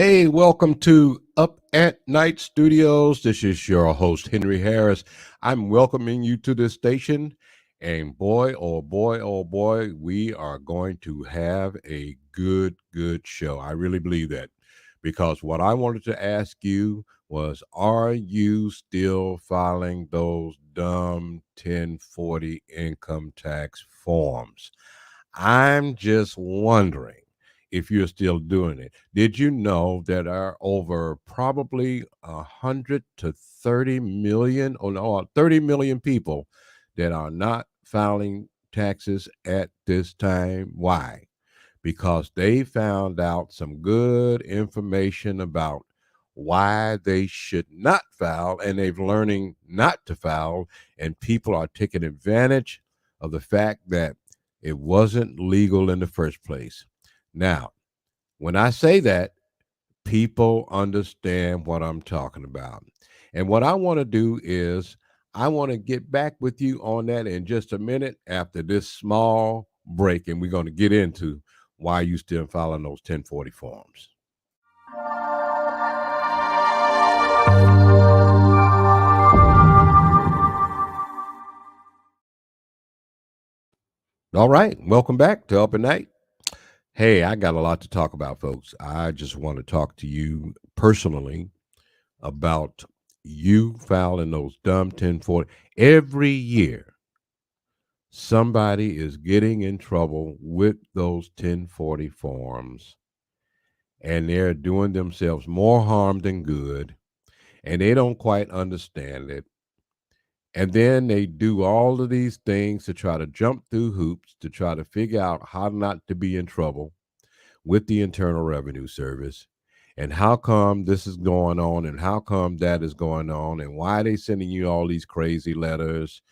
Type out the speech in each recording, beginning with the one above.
Hey, welcome to Up at Night Studios. This is your host, Henry Harris. I'm welcoming you to this station. And boy, oh boy, oh boy, we are going to have a good show. I really believe that because what I wanted to ask you was, are you still filing those dumb 1040 income tax forms? I'm just wondering if you're still doing it. Did you know that are over probably 100 to 30 million, or no, 30 million people that are not filing taxes at this time? Why? Because they found out some good information about why they should not file, and they've learning not to file, and people are taking advantage of the fact that it wasn't legal in the first place. Now, when I say that, people understand what I'm talking about. And what I want to do is I want to get back with you on that in just a minute after this small break, and we're going to get into why you still filing those 1040 forms. All right, welcome back to Up at Night. Hey, I got a lot to talk about, folks. I just want to talk to you personally about you filing those dumb 1040. Every year, somebody is getting in trouble with those 1040 forms, and they're doing themselves more harm than good, and they don't quite understand it. And then they do all of these things to try to jump through hoops to try to figure out how not to be in trouble with the Internal Revenue Service, and how come this is going on and how come that is going on, and why are they sending you all these crazy letters.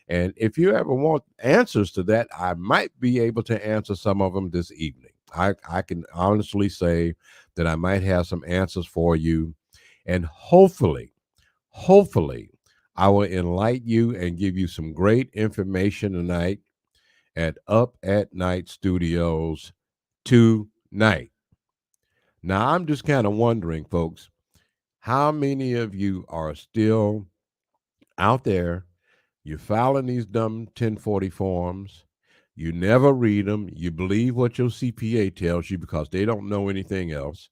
And if you ever want answers to that, I might be able to answer some of them this evening. I can honestly say that I might have some answers for you. And hopefully, I will enlighten you and give you some great information tonight at Up at Night Studios tonight. Now, I'm just kind of wondering, folks, how many of you are still out there? You're filing these dumb 1040 forms. You never read them. You believe what your CPA tells you because they don't know anything else.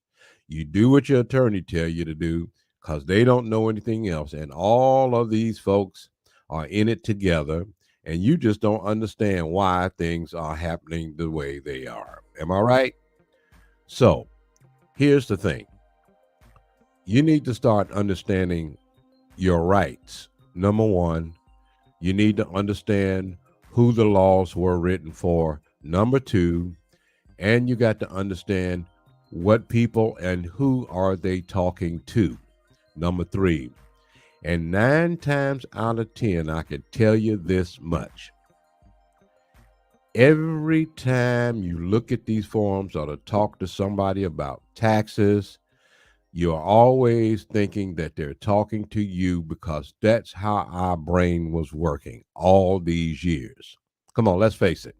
You do what your attorney tell you to do because they don't know anything else. And all of these folks are in it together, and you just don't understand why things are happening the way they are. Am I right? So here's the thing. You need to start understanding your rights. Number one, you need to understand who the laws were written for. Number two, and you got to understand what people and who are they talking to. Number three, and 9 times out of 10, I can tell you this much. Every time you look at these forms or to talk to somebody about taxes, you're always thinking that they're talking to you because that's how our brain was working all these years. Come on, let's face it.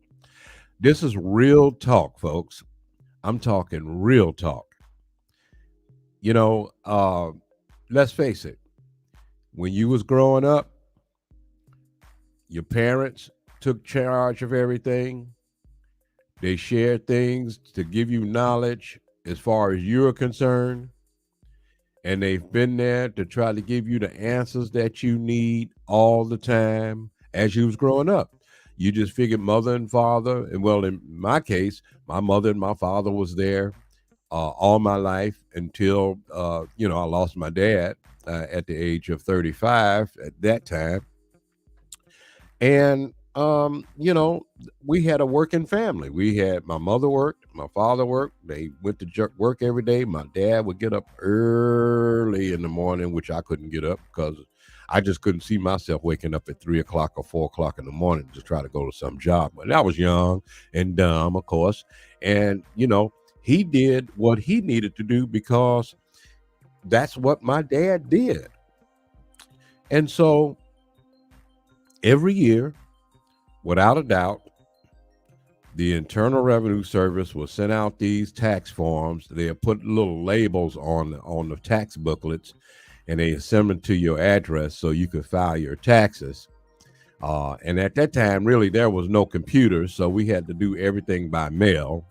This is real talk, folks. I'm talking real talk. You know, let's face it. When you was growing up, your parents took charge of everything. They shared things to give you knowledge as far as you're concerned, and they've been there to try to give you the answers that you need all the time as you was growing up. You just figured mother and father, and well, in my case, my mother and my father was there all my life until I lost my dad at the age of 35 at that time. And we had a working family. We had my mother worked, my father worked. They went to work every day. My dad would get up early in the morning, which I couldn't get up because I just couldn't see myself waking up at 3 o'clock or 4 o'clock in the morning to try to go to some job. But I was young and dumb, of course. And he did what he needed to do because that's what my dad did. And so every year, without a doubt, the Internal Revenue Service will send out these tax forms. They'll put little labels on the tax booklets, and they send them to your address so you can file your taxes. And at that time, really, there was no computer, so we had to do everything by mail.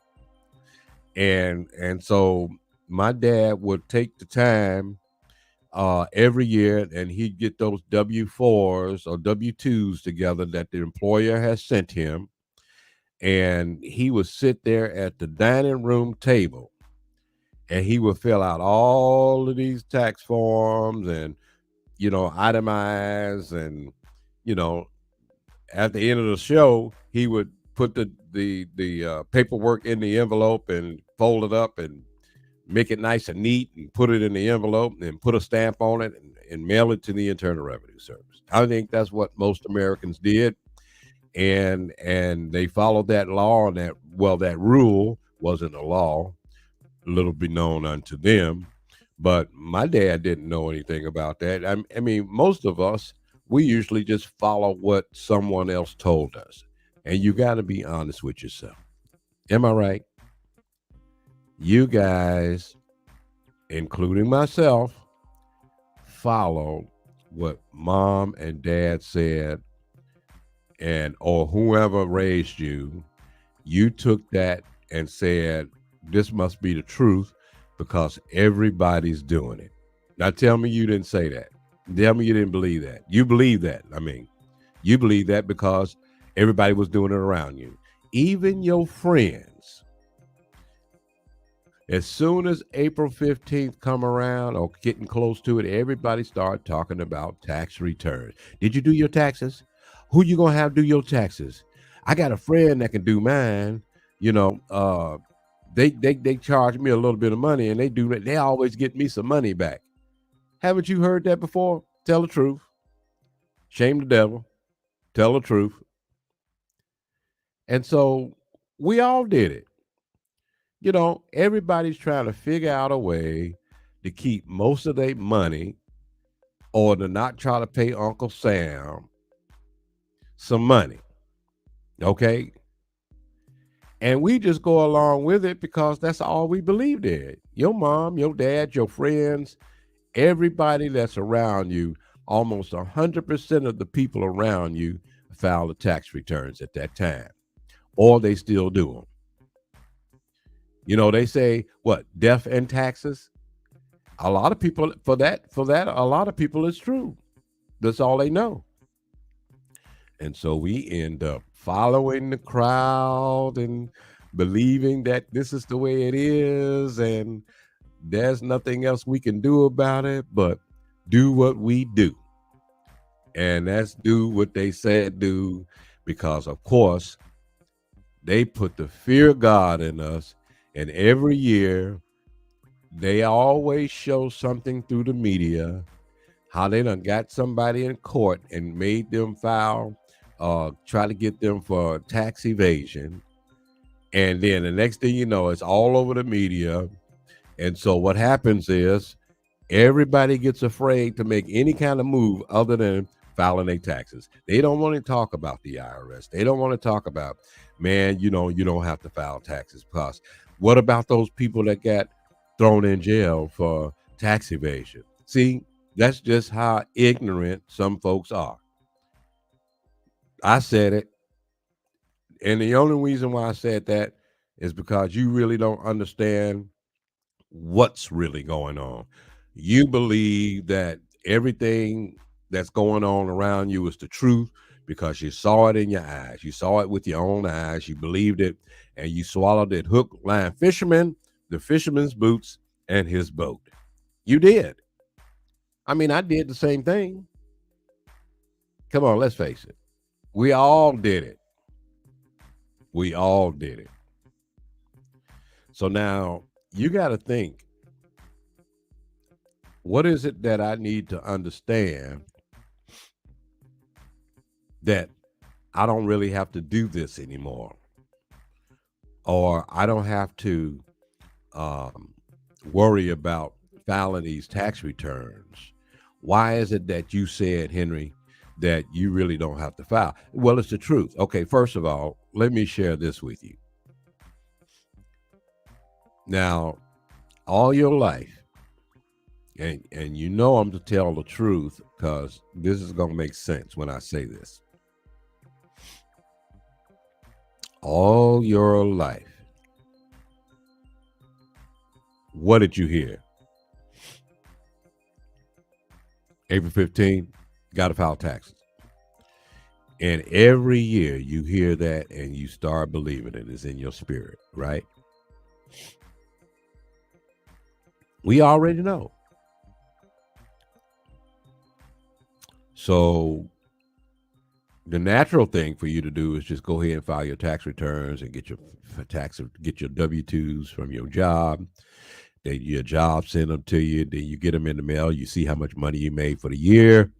And so my dad would take the time every year, and he'd get those W-4s or W-2s together that the employer has sent him, and he would sit there at the dining room table, and he would fill out all of these tax forms and itemize, and you know at the end of the show, he would put the paperwork in the envelope and fold it up and make it nice and neat and put it in the envelope and put a stamp on it and mail it to the Internal Revenue Service. I think that's what most Americans did, and they followed that law, and that rule wasn't a law, little be known unto them. But my dad didn't know anything about that. I mean, most of us, we usually just follow what someone else told us. And you got to be honest with yourself. Am I right? You guys, including myself, follow what mom and dad said, or whoever raised you. You took that and said, this must be the truth because everybody's doing it. Now tell me you didn't say that. Tell me you didn't believe that. You believe that. I mean, you believe that because everybody was doing it around you. Even your friends. As soon as April 15th come around or getting close to it, everybody started talking about tax returns. Did you do your taxes? Who you going to have do your taxes? I got a friend that can do mine. They charge me a little bit of money, and they always get me some money back. Haven't you heard that before? Tell the truth. Shame the devil. Tell the truth. And so we all did it. Everybody's trying to figure out a way to keep most of their money or to not try to pay Uncle Sam some money. Okay? And we just go along with it because that's all we believed in. Your mom, your dad, your friends, everybody that's around you, almost 100% of the people around you filed the tax returns at that time, or they still do them. They say, what, death and taxes? A lot of people, for that, a lot of people, it's true. That's all they know. And so we end up following the crowd and believing that this is the way it is, and there's nothing else we can do about it but do what we do. And that's do what they said do, because, of course, they put the fear of God in us. And every year, they always show something through the media, how they done got somebody in court and made them file, try to get them for tax evasion. And then the next thing you know, it's all over the media. And so what happens is everybody gets afraid to make any kind of move other than filing their taxes. They don't want to talk about the IRS. They don't want to talk about, man, you don't have to file taxes. Because what about those people that got thrown in jail for tax evasion? See, that's just how ignorant some folks are. I said it. And the only reason why I said that is because you really don't understand what's really going on. You believe that everything that's going on around you is the truth because you saw it in your eyes. You saw it with your own eyes. You believed it, and you swallowed it hook, line, fisherman, the fisherman's boots, and his boat. You did. I mean, I did the same thing. Come on, let's face it. We all did it. We all did it. So now you got to think, what is it that I need to understand that I don't really have to do this anymore? Or I don't have to worry about filing these tax returns. Why is it that you said, Henry, that you really don't have to file? Well, it's the truth. Okay, first of all, let me share this with you. Now, all your life, and you know I'm to tell the truth because this is going to make sense when I say this. All your life, what did you hear? April 15th, got to file taxes. And every year you hear that and you start believing it is in your spirit, right? We already know. So the natural thing for you to do is just go ahead and file your tax returns and get your W-2s from your job. Then your job send them to you. Then you get them in the mail. You see how much money you made for the year.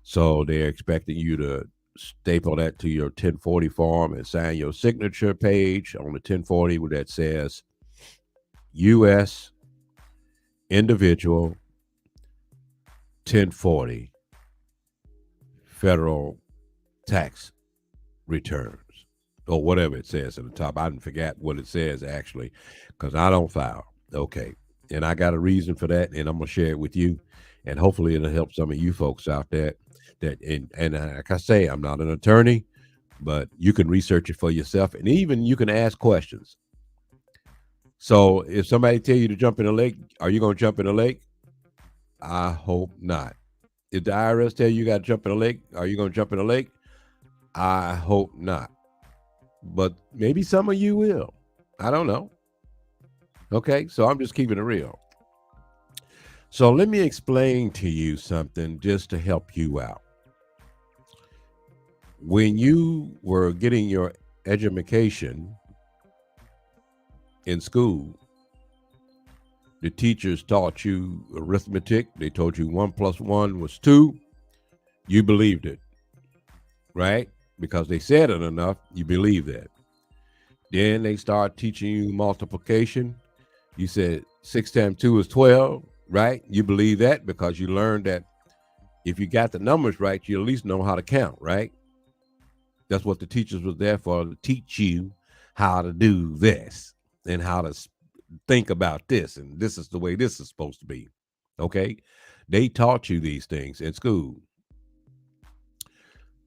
So they're expecting you to staple that to your 1040 form and sign your signature page on the 1040 where that says U.S. individual 1040 federal tax returns or whatever it says at the top. I didn't forget what it says actually because I don't file. Okay. And I got a reason for that, and I'm going to share it with you. And hopefully it'll help some of you folks out there and like I say, I'm not an attorney, but you can research it for yourself, and even you can ask questions. So if somebody tell you to jump in a lake, are you going to jump in a lake? I hope not. If the IRS tell you got to jump in a lake, are you going to jump in a lake? I hope not. But maybe some of you will. I don't know. Okay, so I'm just keeping it real. So let me explain to you something just to help you out. When you were getting your education in school, the teachers taught you arithmetic. They told you 1 + 1 was 2. You believed it, right? Because they said it enough, you believe that. Then they start teaching you multiplication. You said 6 times 2 is 12, right? You believe that because you learned that if you got the numbers right, you at least know how to count, right? That's what the teachers was there for, to teach you how to do this and how to think about this. And this is the way this is supposed to be. Okay. They taught you these things in school.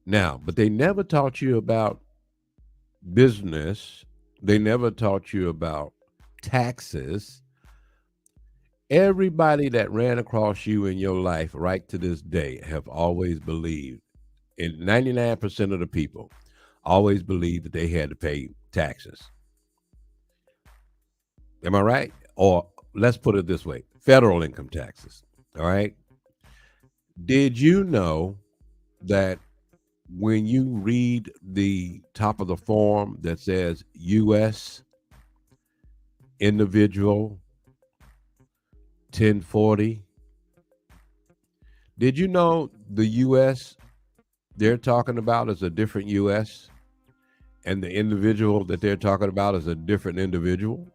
Now, but they never taught you about business. They never taught you about taxes. Everybody that ran across you in your life right to this day have always believed, and 99% of the people always believed that they had to pay taxes. Am I right? Or let's put it this way, federal income taxes. All right. Did you know that when you read the top of the form that says U.S. individual 1040, did you know the U.S. they're talking about is a different U.S. and the individual that they're talking about is a different individual?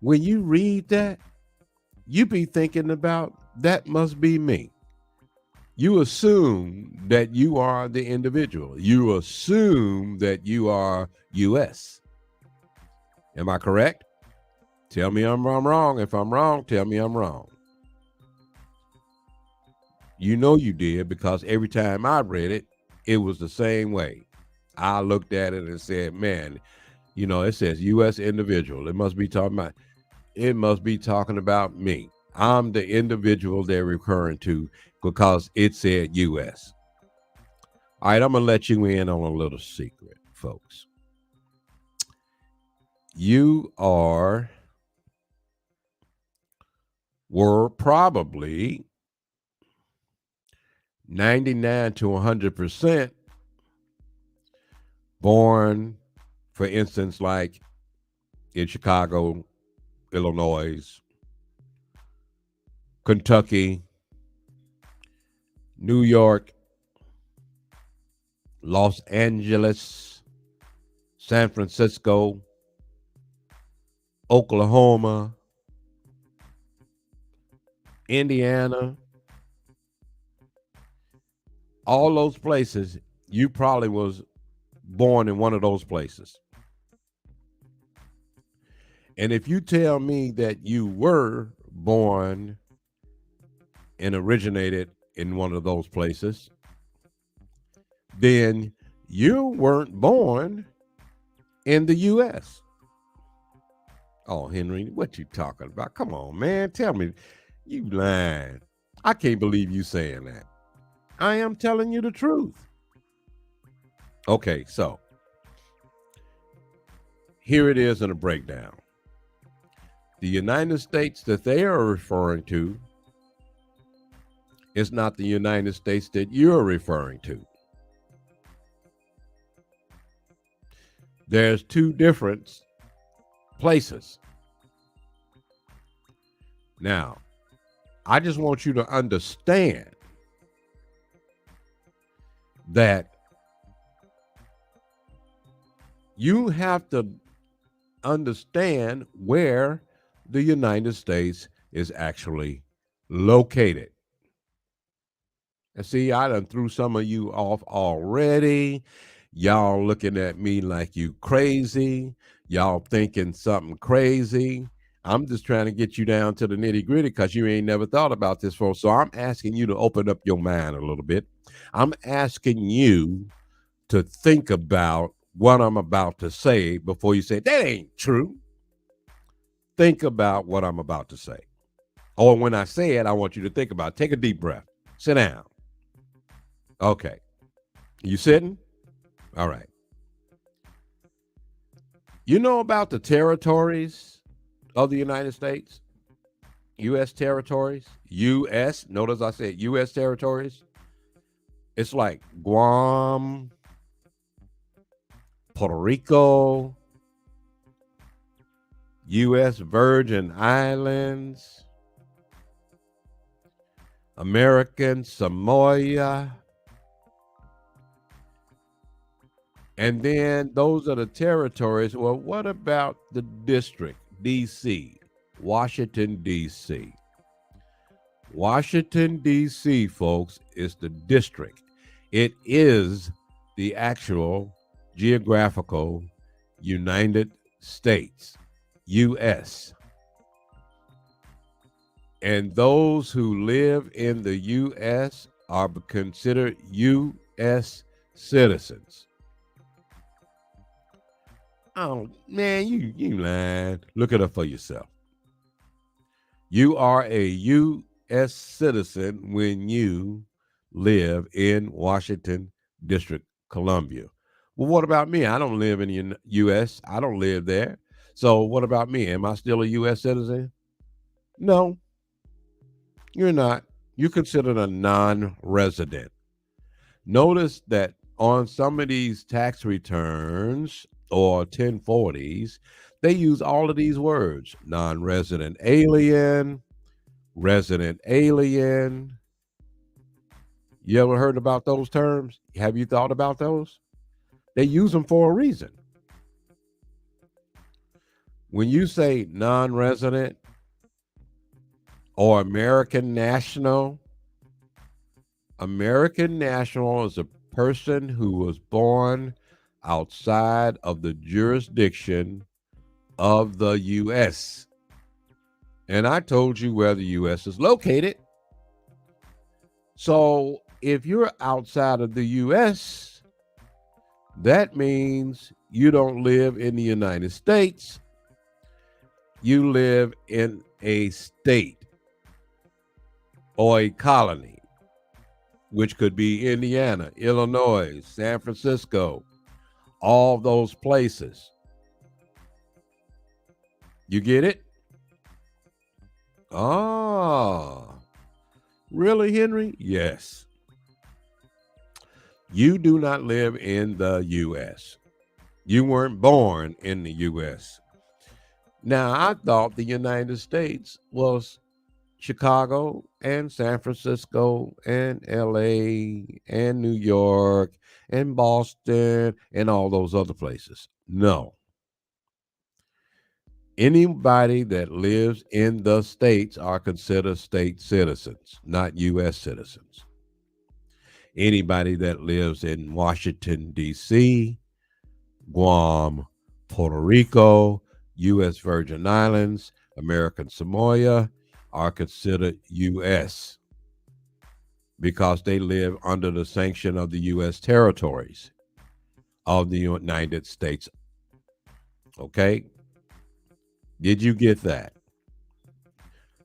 When you read that, you be thinking about that must be me. You assume that you are the individual. You assume that you are U.S. Am I correct? Tell me I'm wrong. If I'm wrong, tell me I'm wrong. You know you did because every time I read it, it was the same way. I looked at it and said, man, you know, it says U.S. individual. It must be talking about me. I'm the individual they're referring to because it said U.S. All right, I'm going to let you in on a little secret, folks. You were probably 99 to 100% born, for instance, like in Chicago, Illinois, Kentucky, New York, Los Angeles, San Francisco, Oklahoma, Indiana, all those places, you probably was born in one of those places. And if you tell me that you were born and originated in one of those places, then you weren't born in the U.S. Oh, Henry, what you talking about? Come on, man. Tell me. You lying. I can't believe you saying that. I am telling you the truth. Okay, so here it is in a breakdown. The United States that they are referring to is not the United States that you're referring to. There's two different places. Now, I just want you to understand that you have to understand where the United States is actually located. And see, I done threw some of you off already. Y'all looking at me like you crazy. Y'all thinking something crazy. I'm just trying to get you down to the nitty gritty because you ain't never thought about this before. So I'm asking you to open up your mind a little bit. I'm asking you to think about what I'm about to say before you say, that ain't true. Think about what I'm about to say. Or when I say it, I want you to think about it. Take a deep breath. Sit down. Okay. You sitting? All right. You know about the territories of the United States? U.S. territories? U.S. Notice I said U.S. territories. It's like Guam, Puerto Rico, U.S. Virgin Islands, American Samoa. And then those are the territories. Well, what about the district, D.C., Washington, D.C.? Washington, D.C., folks, is the district. It is the actual geographical United States, U.S. And those who live in the U.S. are considered U.S. citizens. Oh, man, you lying. Look it up for yourself. You are a U.S. citizen when you live in Washington District, Columbia. Well, what about me? I don't live in the U.S. I don't live there. So what about me? Am I still a U.S. citizen? No, you're not. You're considered a non-resident. Notice that on some of these tax returns or 1040s, they use all of these words: non-resident alien, resident alien. You ever heard about those terms? Have you thought about those? They use them for a reason. When you say non-resident or American national is a person who was born outside of the jurisdiction of the U.S. And I told you where the U.S. is located. So if you're outside of the U.S., that means you don't live in the United States. You live in a state or a colony, which could be Indiana, Illinois, San Francisco, all those places. You get it? Ah, really, Henry? Yes. You do not live in the U.S. You weren't born in the U.S. Now, I thought the United States was Chicago and San Francisco and LA and New York and Boston and all those other places. No. Anybody that lives in the states are considered state citizens, not U.S. citizens. Anybody that lives in Washington, D.C., Guam, Puerto Rico, U.S. Virgin Islands, American Samoa are considered U.S. because they live under the sanction of the U.S. territories of the United States. Okay? Did you get that?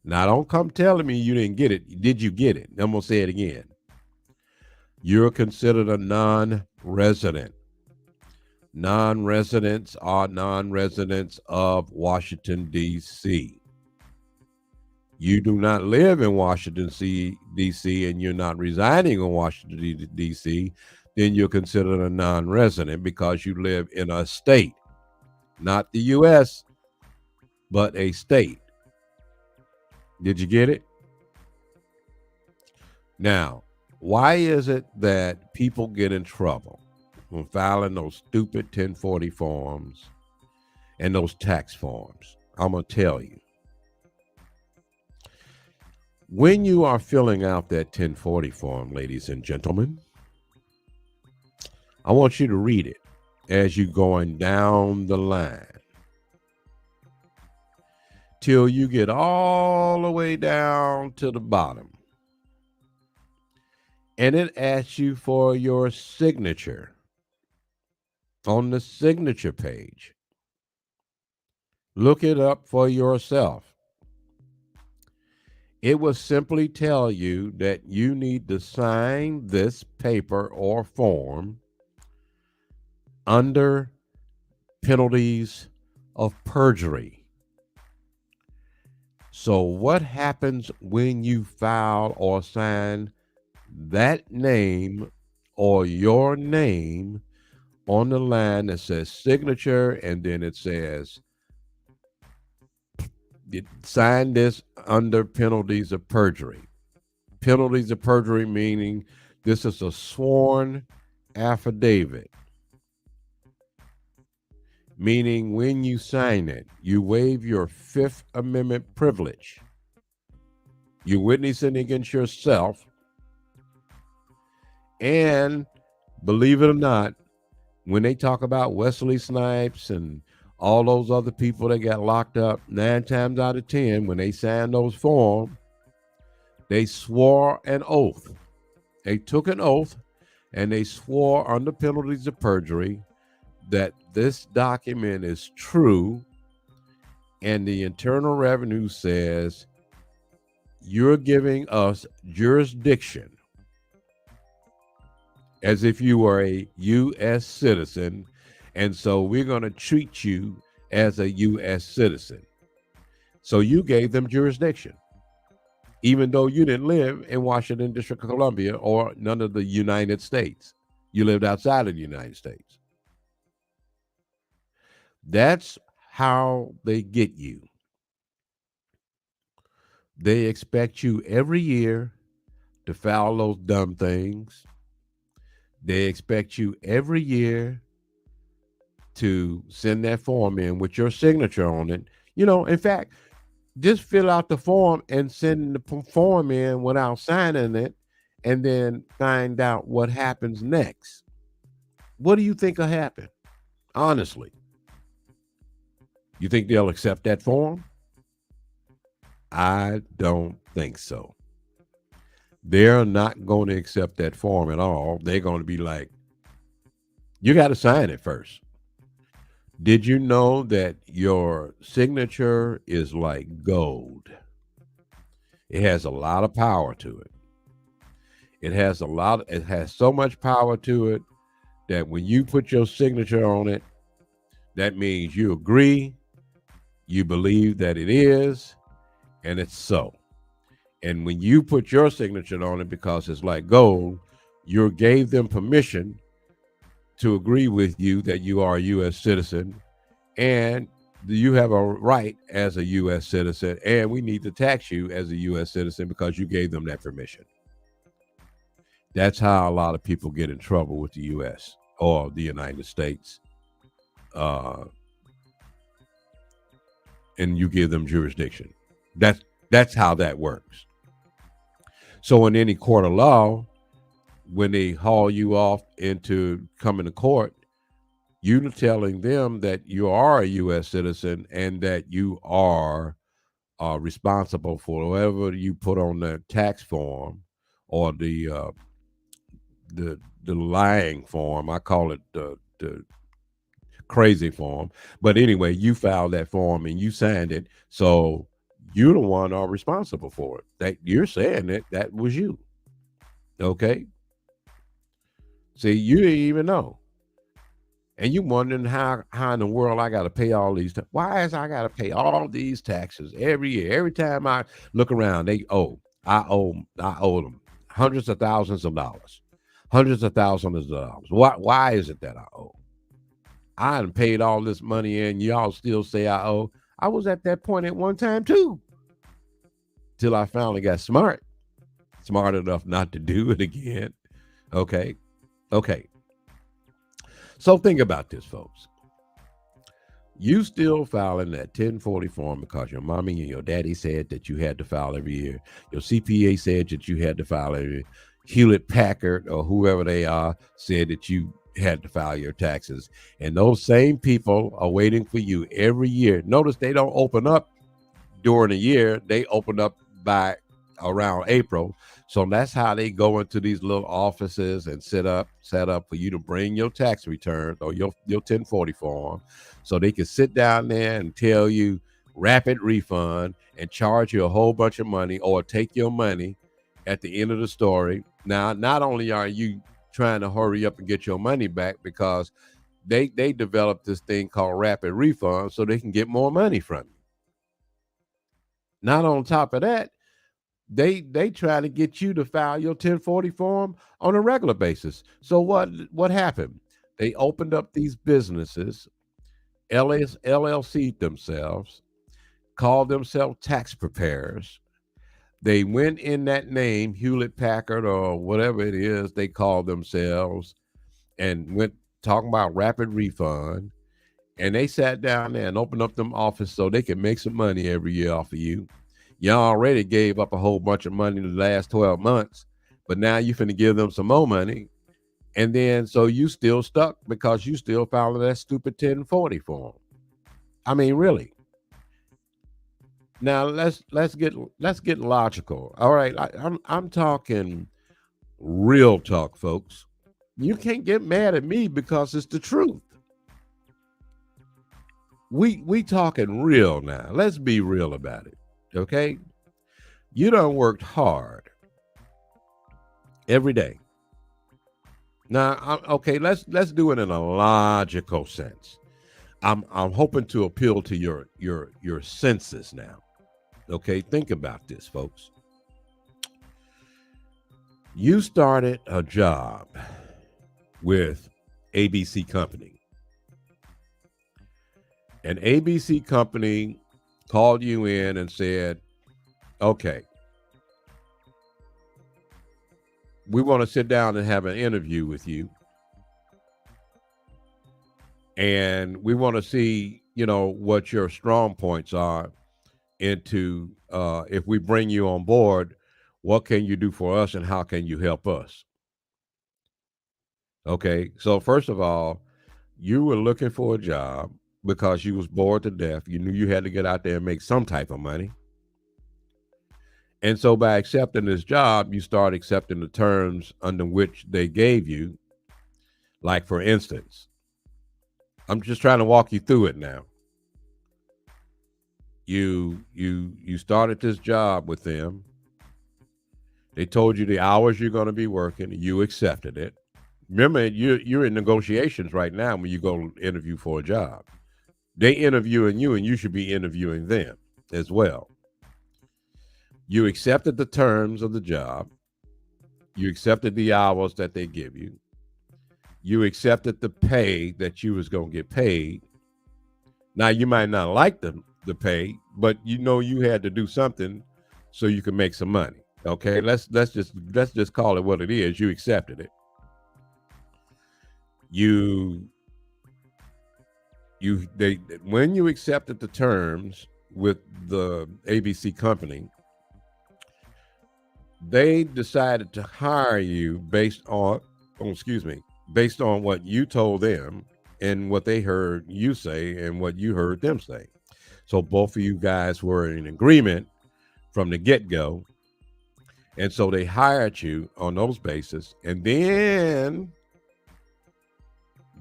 Now, don't come telling me you didn't get it. Did you get it? I'm going to say it again. You're considered a non resident. Non residents are non residents of Washington, D.C. You do not live in Washington, D.C., and you're not residing in Washington, D.C., then you're considered a non resident because you live in a state, not the U.S., but a state. Did you get it? Now, why is it that people get in trouble from filing those stupid 1040 forms and those tax forms? I'm going to tell you. When you are filling out that 1040 form, ladies and gentlemen, I want you to read it as you're going down the line till you get all the way down to the bottom. And it asks you for your signature on the signature page. Look it up for yourself. It will simply tell you that you need to sign this paper or form under penalties of perjury. So, what happens when you file or sign that name or your name on the line that says signature and then it says sign this under penalties of perjury? Penalties of perjury meaning this is a sworn affidavit. Meaning when you sign it, you waive your Fifth Amendment privilege. You're witnessing against yourself. And believe it or not, when they talk about Wesley Snipes and all those other people that got locked up, 9 times out of 10, when they signed those forms, they swore an oath. They took an oath and they swore under penalties of perjury that this document is true, and the Internal Revenue says you're giving us jurisdiction as if you were a U.S. citizen, and so we're going to treat you as a U.S. citizen. So you gave them jurisdiction, even though you didn't live in Washington, District of Columbia, or none of the United States. You lived outside of the United States. That's how they get you. They expect you every year to file those dumb things. They expect you every year to send that form in with your signature on it. In fact, just fill out the form and send the form in without signing it and then find out what happens next. What do you think will happen? Honestly. You think they'll accept that form? I don't think so. They're not going to accept that form at all. They're going to be like, you got to sign it first. Did you know that your signature is like gold? It has a lot of power to it. It has so much power to it that when you put your signature on it, that means you agree, you believe that it is, and it's so. And when you put your signature on it because it's like gold, you gave them permission to agree with you that you are a U.S. citizen and you have a right as a U.S. citizen, and we need to tax you as a U.S. citizen because you gave them that permission. That's how a lot of people get in trouble with the U.S. or the United States. And you give them jurisdiction. That's how that works. So in any court of law, when they haul you off into coming to court, You telling them that you are a U.S. citizen and that you are responsible for whatever you put on the tax form or the lying form. I call it the crazy form. But anyway, you filed that form and you signed it. So you're the one are responsible for it. That you're saying that was you. Okay. See, you didn't even know. And you wondering how in the world I got to pay all these. Why is I got to pay all these taxes every year? Every time I look around, I owe them hundreds of thousands of dollars, hundreds of thousands of dollars. Why is it that I owe? I done paid all this money in. Y'all still say I owe. I was at that point at one time too, till I finally got smart enough not to do it again. Okay, okay. So think about this, folks. You still filing that 1040 form because your mommy and your daddy said that you had to file every year. Your CPA said that you had to file every year. Hewlett Packard or whoever they are said that you had to file your taxes. And those same people are waiting for you every year. Notice they don't open up during the year. They open up by around April. So that's how they go into these little offices and set up for you to bring your tax returns or your 1040 form, so they can sit down there and tell you rapid refund and charge you a whole bunch of money or take your money at the end of the story. Now, not only are you trying to hurry up and get your money back because they developed this thing called rapid refund so they can get more money from you. Not on top of that, they try to get you to file your 1040 form on a regular basis. So what happened? They opened up these businesses, LLC themselves, called themselves tax preparers. They went in that name, Hewlett Packard or whatever it is they call themselves, and went talking about rapid refund. And they sat down there and opened up them office so they could make some money every year off of you. You already gave up a whole bunch of money in the last 12 months, but now you finna give them some more money. And then so you still stuck because you still following that stupid 1040 form. I mean, really. Now let's get logical. All right, I'm talking real talk, folks. You can't get mad at me because it's the truth. We talking real now. Let's be real about it. Okay? You done worked hard every day. Now, okay, let's do it in a logical sense. I'm hoping to appeal to your senses now. Okay, think about this, folks. You started a job with ABC Company. An ABC Company called you in and said, okay, we want to sit down and have an interview with you. And we want to see, what your strong points are into if we bring you on board, what can you do for us and how can you help us? Okay. So first of all, you were looking for a job because you was bored to death. You knew you had to get out there and make some type of money. And so by accepting this job, you start accepting the terms under which they gave you. Like, for instance, I'm just trying to walk you through it now. You started this job with them. They told you the hours you're going to be working. You accepted it. Remember, you're in negotiations right now when you go interview for a job. They interviewing you, and you should be interviewing them as well. You accepted the terms of the job. You accepted the hours that they give you. You accepted the pay that you was going to get paid. Now, you might not like the pay, but you had to do something so you can make some money. Okay, let's just call it what it is. You accepted it. When you accepted the terms with the ABC Company, they decided to hire you based on what you told them and what they heard you say and what you heard them say. So both of you guys were in agreement from the get go. And so they hired you on those bases. And then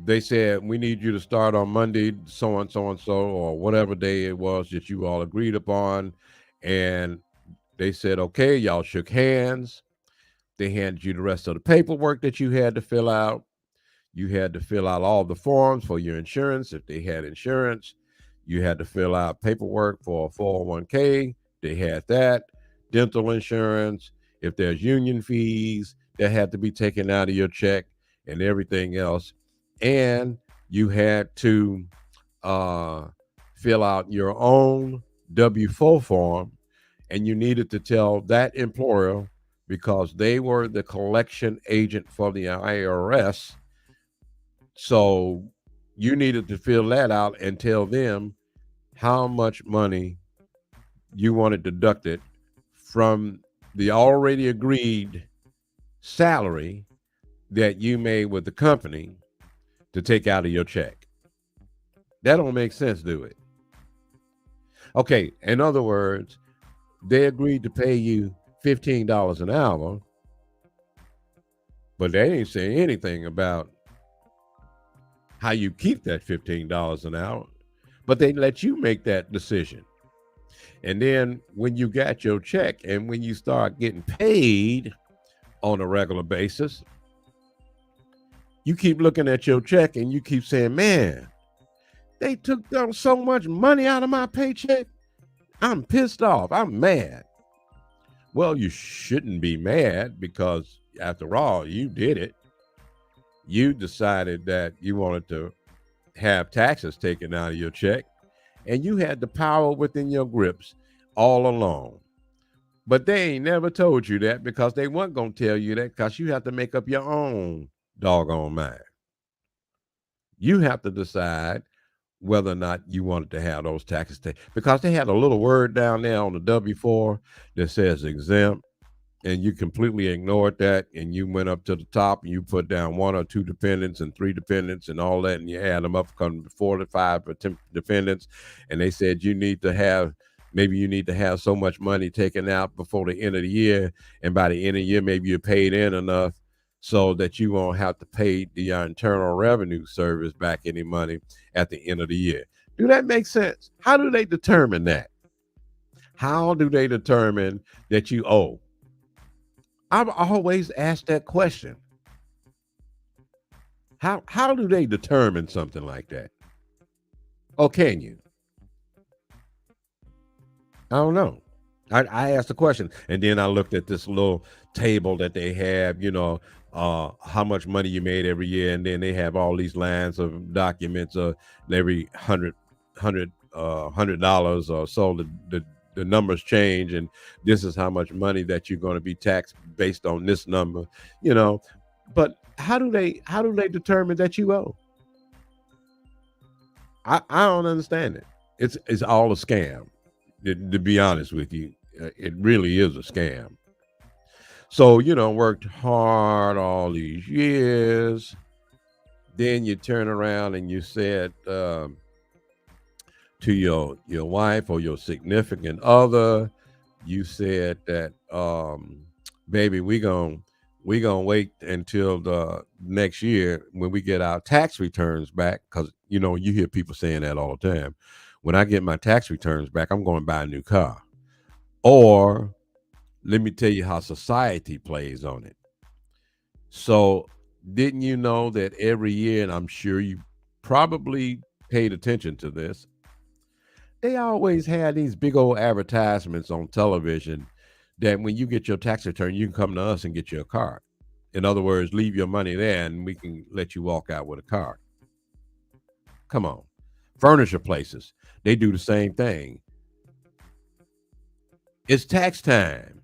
they said, we need you to start on Monday, so and so and so, or whatever day it was that you all agreed upon. And they said, okay, y'all shook hands. They handed you the rest of the paperwork that you had to fill out. You had to fill out all the forms for your insurance. If they had insurance, you had to fill out paperwork for a 401k. They had that. Dental insurance. If there's union fees, that had to be taken out of your check and everything else. And you had to fill out your own W-4 form, and you needed to tell that employer, because they were the collection agent for the IRS. So you needed to fill that out and tell them how much money you wanted deducted from the already agreed salary that you made with the company to take out of your check. That don't make sense, do it? Okay, in other words, they agreed to pay you $15 an hour, but they ain't saying anything about how you keep that $15 an hour, but they let you make that decision. And then when you got your check and when you start getting paid on a regular basis, you keep looking at your check and you keep saying, man, they took so much money out of my paycheck. I'm pissed off. I'm mad. Well, you shouldn't be mad, because after all, you did it. You decided that you wanted to have taxes taken out of your check, and you had the power within your grips all along. But they ain't never told you that, because they weren't going to tell you that, because you have to make up your own doggone mind. You have to decide whether or not you wanted to have those taxes taken, because they had a little word down there on the W-4 that says exempt, and you completely ignored that, and you went up to the top and you put down 1 or 2 dependents and 3 dependents and all that, and you add them up, come 4 to 5 dependents, and they said you need to have so much money taken out before the end of the year, and by the end of the year maybe you're paid in enough so that you won't have to pay the Internal Revenue Service back any money at the end of the year. Do that make sense? How do they determine that? How do they determine that you owe? I've always asked that question. How do they determine something like that? Or can you? I don't know. I asked the question, and then I looked at this little table that they have, how much money you made every year, and then they have all these lines of documents. Every $100 or so, the numbers change, and this is how much money that you're going to be taxed based on this number, But how do they determine that you owe? I don't understand it. It's all a scam. To be honest with you, it really is a scam. So, worked hard all these years. Then you turn around and you said to your wife or your significant other, you said that, baby, we gonna wait until the next year when we get our tax returns back, because you hear people saying that all the time. When I get my tax returns back, I'm going to buy a new car. Or let me tell you how society plays on it. So didn't you know that every year, and I'm sure you probably paid attention to this, they always had these big old advertisements on television that when you get your tax return, you can come to us and get your car. In other words, leave your money there and we can let you walk out with a car. Come on. Furniture places, they do the same thing. It's tax time.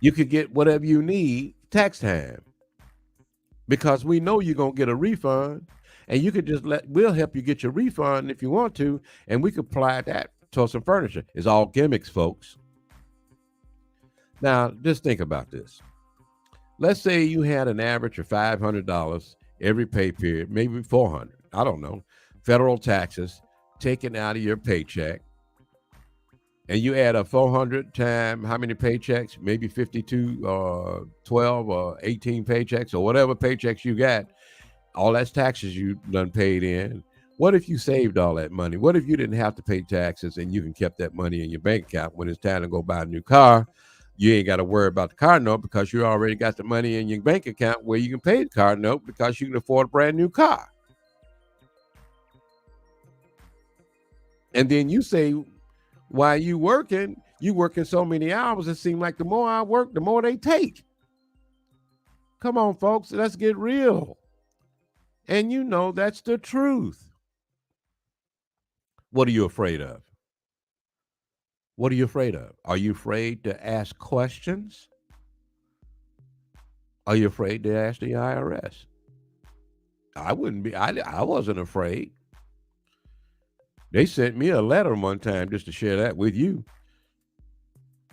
You could get whatever you need tax time, because we know you're going to get a refund, and you could we'll help you get your refund if you want to, and we could apply that to some furniture. It's all gimmicks, folks. Now, just think about this. Let's say you had an average of $500 every pay period, maybe 400. I don't know. Federal taxes taken out of your paycheck, and you add up 400 times how many paychecks? Maybe 52 or 12 or 18 paychecks or whatever paychecks you got. All that's taxes you done paid in. What if you saved all that money? What if you didn't have to pay taxes and you can kept that money in your bank account when it's time to go buy a new car? You ain't got to worry about the car note because you already got the money in your bank account where you can pay the car note because you can afford a brand new car. And then you say, while you working so many hours, it seems like the more I work, the more they take. Come on, folks, let's get real. And you know that's the truth. What are you afraid of? What are you afraid of? Are you afraid to ask questions? Are you afraid to ask the IRS? I wouldn't be. I wasn't afraid. They sent me a letter one time just to share that with you.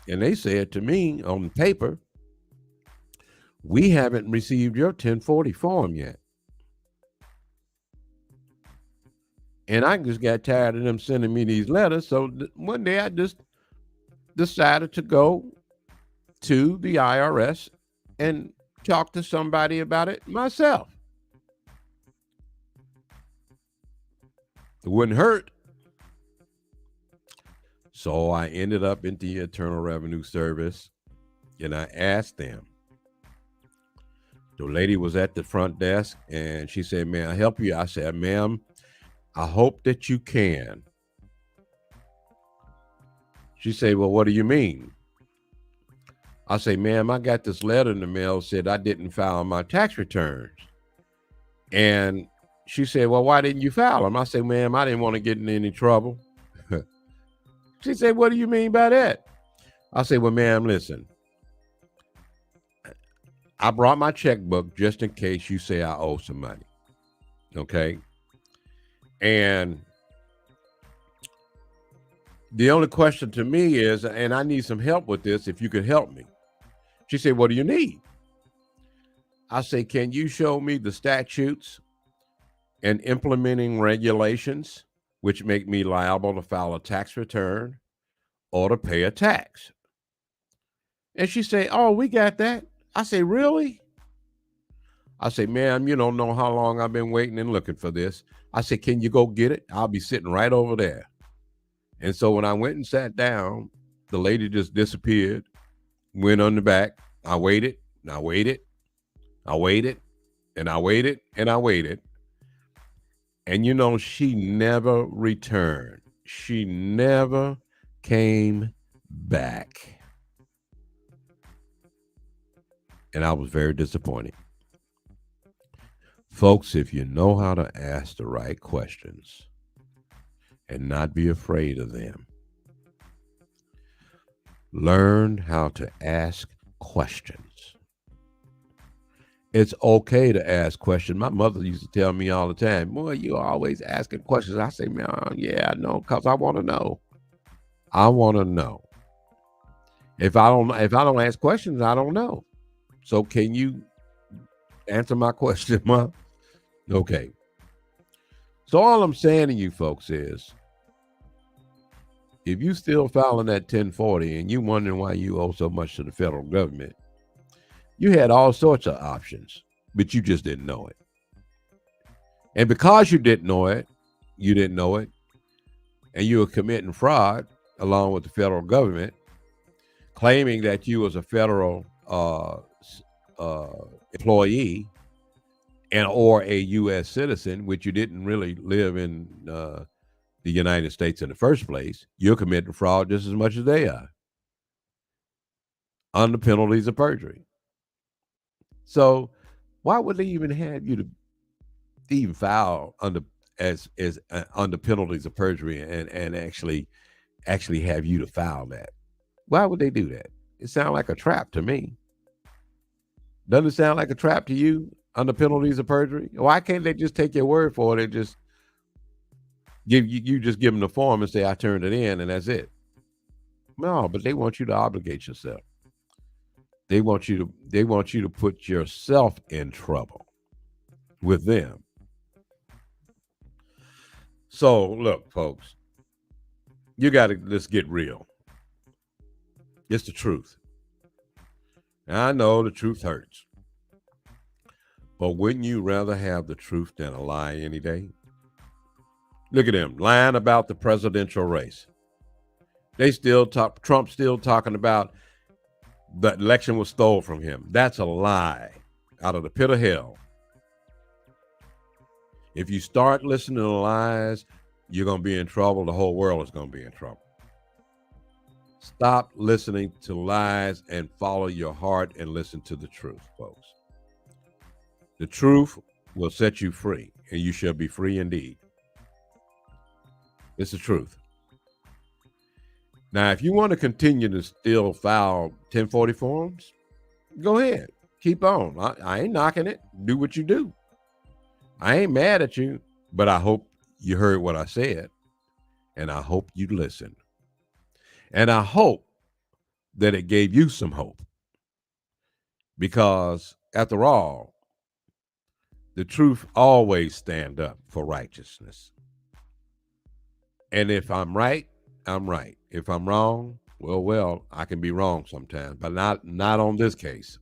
And they said to me on paper, we haven't received your 1040 form yet. And I just got tired of them sending me these letters. So one day I just decided to go to the IRS and talk to somebody about it myself. It wouldn't hurt. So I ended up in the Internal Revenue Service and I asked them. The lady was at the front desk and she said, "May I help you?" I said, "Ma'am, I hope that you can." She said, "Well, what do you mean?" I say, "Ma'am, I got this letter in the mail said I didn't file my tax returns." And she said, "Well, why didn't you file them?" I said, "Ma'am, I didn't want to get in any trouble." She said, "What do you mean by that?" I said, "Well, ma'am, listen. I brought my checkbook just in case you say I owe some money. Okay. And the only question to me is, and I need some help with this, if you could help me." She said, "What do you need?" I say, "Can you show me the statutes and implementing regulations which make me liable to file a tax return or to pay a tax?" And she said, "Oh, we got that." I say, "Really?" I say, "Ma'am, you don't know how long I've been waiting and looking for this." I said, "Can you go get it? I'll be sitting right over there." And so when I went and sat down, the lady just disappeared, went on the back. I waited, and I waited, I waited, and I waited, and I waited. And you know, she never returned. She never came back. And I was very disappointed. Folks, if you know how to ask the right questions and not be afraid of them, learn how to ask questions. It's okay to ask questions. My mother used to tell me all the time, "Boy, you always asking questions." I say, "Man, yeah, I know, because I want to know. I want to know. If I don't ask questions, I don't know. So can you answer my question, Mom?" Okay. So all I'm saying to you folks is, if you still filing that 1040 and you wondering why you owe so much to the federal government, you had all sorts of options, but you just didn't know it. And because you didn't know it, and you were committing fraud along with the federal government, claiming that you was a federal employee and or a U.S. citizen, which you didn't really live in the United States in the first place, you're committing fraud just as much as they are, under penalties of perjury. So why would they even have you to even file under as under penalties of perjury and actually have you to file that? Why would they do that? It sounds like a trap to me. Doesn't it sound like a trap to you, under penalties of perjury? Why can't they just take your word for it and just just give them the form and say, "I turned it in," and that's it? No, but they want you to obligate yourself. They want you to put yourself in trouble. with them. So, look, folks, you got to let's get real. It's the truth. Now, I know the truth hurts, but wouldn't you rather have the truth than a lie any day? Look at him lying about the presidential race. They still talk. Trump's still talking about the election was stolen from him. That's a lie out of the pit of hell. If you start listening to lies, you're going to be in trouble. The whole world is going to be in trouble. Stop listening to lies and follow your heart and listen to the truth, folks. The truth will set you free, and you shall be free indeed. It's the truth. Now, if you want to continue to still file 1040 forms, go ahead. Keep on. I ain't knocking it. Do what you do. I ain't mad at you, but I hope you heard what I said, and I hope you listened. And I hope that it gave you some hope, because after all, the truth always stand up for righteousness. And if I'm right, I'm right. If I'm wrong, well, I can be wrong sometimes, but not on this case.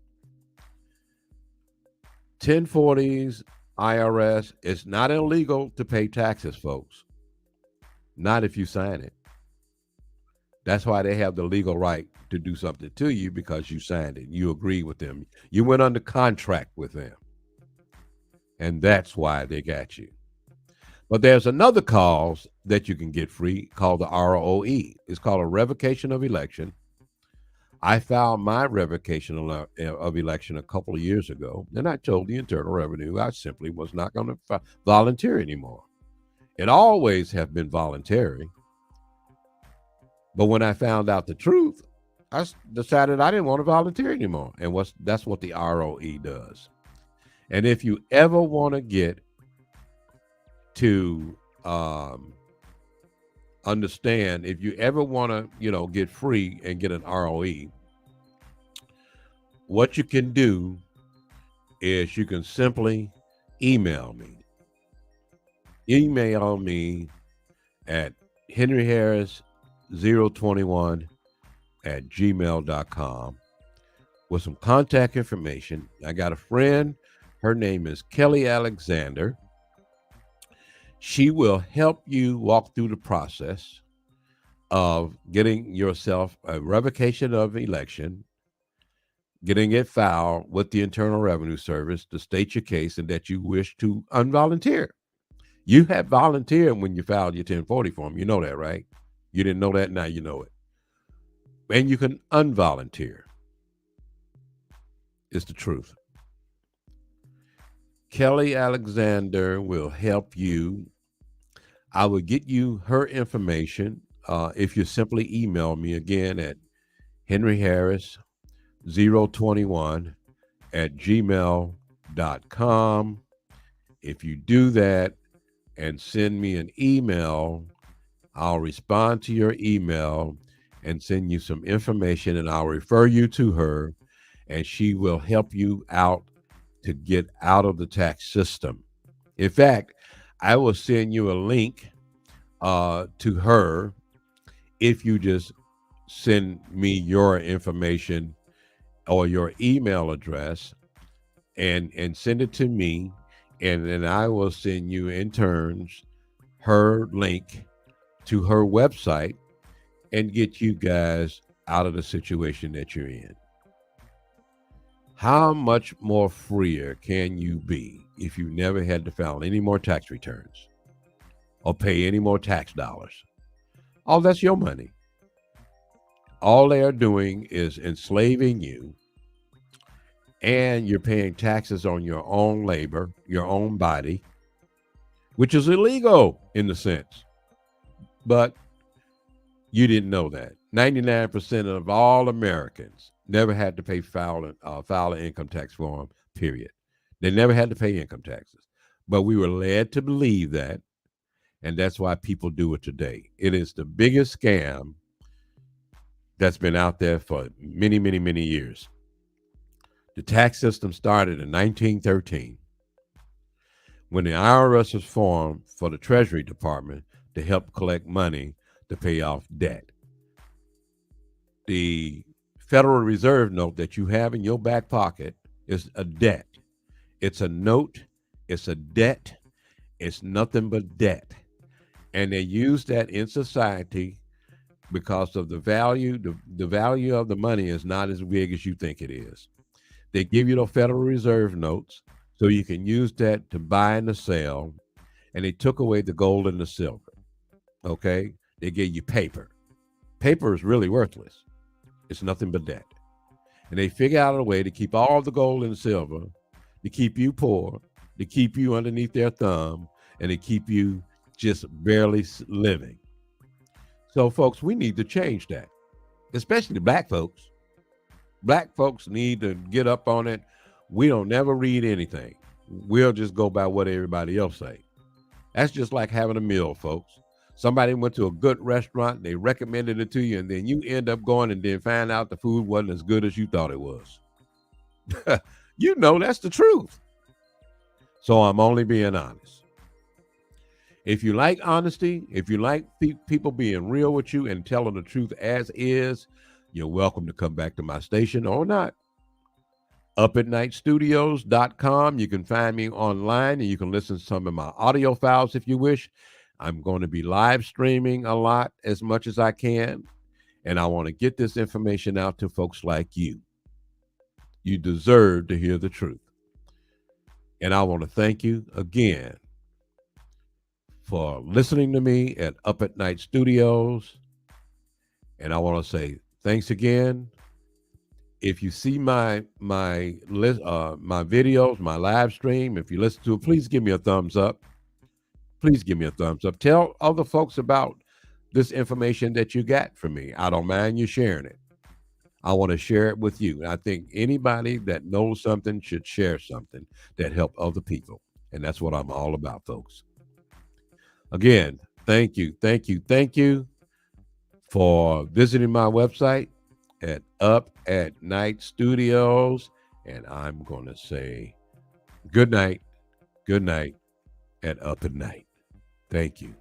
1040s, IRS, it's not illegal to pay taxes, folks. Not if you sign it. That's why they have the legal right to do something to you, because you signed it. You agree with them. You went under contract with them. And that's why they got you. But there's another cause that you can get free called the ROE. It's called a revocation of election. I filed my revocation of election a couple of years ago, and I told the Internal Revenue I simply was not going to volunteer anymore. It always have been voluntary. But when I found out the truth, I decided I didn't want to volunteer anymore. And that's what the ROE does. And if you ever want to get to understand, if you ever want to, get free and get an ROE, what you can do is you can simply email me. Email me at henryharris021@gmail.com with some contact information. I got a friend. Her name is Kelly Alexander. She will help you walk through the process of getting yourself a revocation of election, getting it filed with the Internal Revenue Service to state your case and that you wish to unvolunteer. You had volunteered when you filed your 1040 form. You know that, right? You didn't know that. Now you know it. And you can unvolunteer. It's the truth. Kelly Alexander will help you. I will get you her information if you simply email me again at henryharris021@gmail.com. If you do that and send me an email, I'll respond to your email and send you some information, and I'll refer you to her, and she will help you out to get out of the tax system. In fact, I will send you a link to her if you just send me your information or your email address and send it to me, and then I will send you in turns her link to her website and get you guys out of the situation that you're in. How much more freer can you be if you never had to file any more tax returns or pay any more tax dollars? Oh, that's your money. All they are doing is enslaving you, and you're paying taxes on your own labor, your own body, which is illegal in the sense. But you didn't know that. 99% of all Americans never had to file an income tax form, period. They never had to pay income taxes. But we were led to believe that, and that's why people do it today. It is the biggest scam that's been out there for many, many, many years. The tax system started in 1913. when the IRS was formed for the Treasury Department to help collect money to pay off debt. The Federal Reserve note that you have in your back pocket is a debt. It's a note, it's a debt, it's nothing but debt. And they use that in society because of the value. The value of the money is not as big as you think it is. They give you the Federal Reserve notes so you can use that to buy and to sell. And they took away the gold and the silver. Okay? They gave you paper. Paper is really worthless. It's nothing but debt. And they figure out a way to keep all the gold and silver, to keep you poor, to keep you underneath their thumb, and to keep you just barely living. So, folks, we need to change that, especially black folks. Black folks need to get up on it. We don't never read anything. We'll just go by what everybody else say. That's just like having a meal, folks. Somebody went to a good restaurant, they recommended it to you, and then you end up going and then find out the food wasn't as good as you thought it was. You know that's the truth. So I'm only being honest. If you like honesty, if you like people being real with you and telling the truth as is, you're welcome to come back to my station or not. UpAtNightStudios.com. You can find me online and you can listen to some of my audio files if you wish. I'm going to be live streaming a lot as much as I can. And I want to get this information out to folks like you. You deserve to hear the truth. And I want to thank you again for listening to me at Up at Night Studios. And I want to say thanks again. If you see my videos, my live stream, if you listen to it, please give me a thumbs up. Please give me a thumbs up. Tell other folks about this information that you got from me. I don't mind you sharing it. I want to share it with you. I think anybody that knows something should share something that help other people. And that's what I'm all about, folks. Again, thank you for visiting my website at Up at Night Studios. And I'm going to say good night at Up at Night. Thank you.